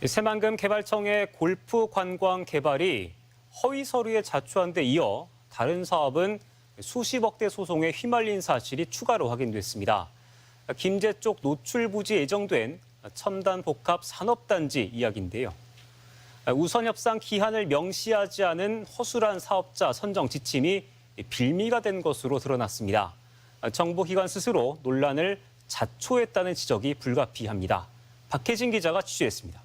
새만금 개발청의 골프 관광 개발이 허위 서류에 자초한 데 이어 다른 사업은 수십억 대 소송에 휘말린 사실이 추가로 확인됐습니다. 김제 쪽 노출 부지 예정된 첨단 복합 산업단지 이야기인데요. 우선 협상 기한을 명시하지 않은 허술한 사업자 선정 지침이 빌미가 된 것으로 드러났습니다. 정보기관 스스로 논란을 자초했다는 지적이 불가피합니다. 박혜진 기자가 취재했습니다.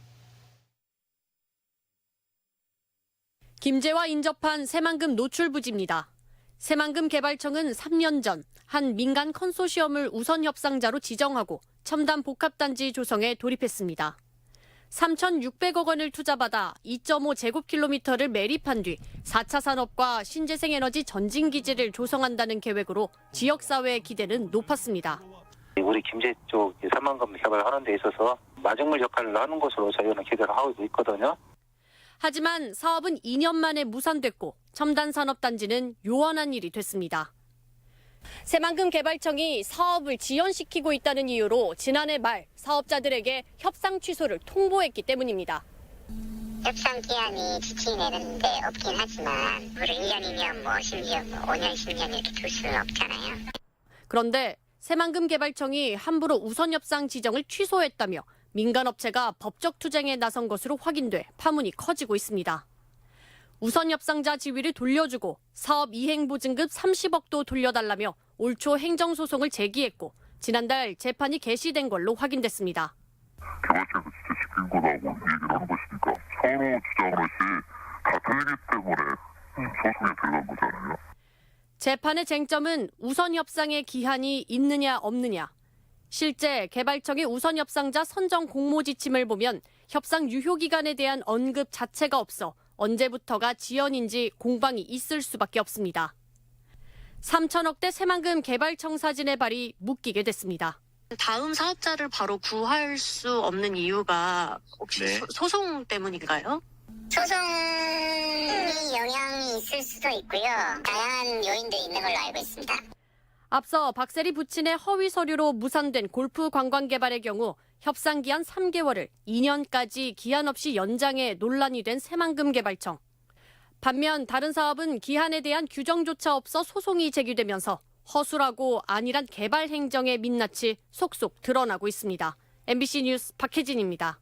김제와 인접한 새만금 노출부지입니다. 새만금 개발청은 3년 전 한 민간 컨소시엄을 우선 협상자로 지정하고 첨단 복합단지 조성에 돌입했습니다. 3,600억 원을 투자받아 2.5제곱킬로미터를 매립한 뒤 4차 산업과 신재생에너지 전진기지를 조성한다는 계획으로 지역사회의 기대는 높았습니다. 우리 김제 쪽 새만금 개발하는 데 있어서 마중물 역할을 하는 것으로 저희는 기대를 하고 있거든요. 하지만 사업은 2년 만에 무산됐고 첨단 산업단지는 요원한 일이 됐습니다. 새만금 개발청이 사업을 지연시키고 있다는 이유로 지난해 말 사업자들에게 협상 취소를 통보했기 때문입니다. 협상 기한이 지침이 내는데 없긴 하지만 우리 1년이면 심지어 5년, 10년 이렇게 둘 수는 없잖아요. 그런데 새만금 개발청이 함부로 우선 협상 지정을 취소했다며 민간업체가 법적 투쟁에 나선 것으로 확인돼 파문이 커지고 있습니다. 우선 협상자 지위를 돌려주고 사업 이행 보증금 30억도 돌려달라며 올 초 행정소송을 제기했고 지난달 재판이 개시된 걸로 확인됐습니다. 개발청에서 진짜 시킨 거라고 얘기를 하는 것이니까 서로 주장한 것이 다 틀리기 때문에 소송에 들어간 거잖아요. 재판의 쟁점은 우선 협상의 기한이 있느냐 없느냐. 실제 개발청의 우선 협상자 선정 공모 지침을 보면 협상 유효 기간에 대한 언급 자체가 없어 언제부터가 지연인지 공방이 있을 수밖에 없습니다. 3천억대 새만금 개발청 사진의 발이 묶이게 됐습니다. 다음 사업자를 바로 구할 수 없는 이유가 혹시 소송 때문인가요? 소송이 영향이 있을 수도 있고요. 다양한 요인들이 있는 걸로 알고 있습니다. 앞서 박세리 부친의 허위 서류로 무산된 골프 관광 개발의 경우 협상 기한 3개월을 2년까지 기한 없이 연장해 논란이 된 새만금 개발청. 반면 다른 사업은 기한에 대한 규정조차 없어 소송이 제기되면서 허술하고 안일한 개발 행정의 민낯이 속속 드러나고 있습니다. MBC 뉴스 박혜진입니다.